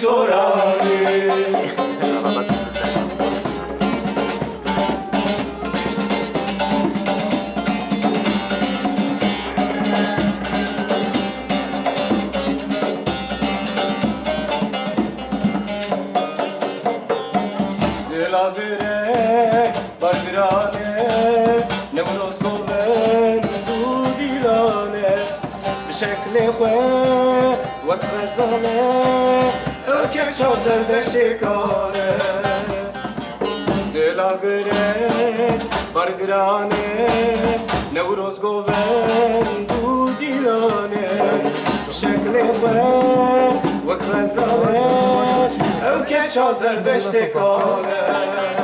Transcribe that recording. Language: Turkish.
sorani Dilavere bargrane Nevroz goven du dilane Bişekli xwe wek rezane Ökek şazer de şikare Dilavere bargrane Nevroz goven du dilane Bişekli xwe wek rezane Ökek şazer de şikare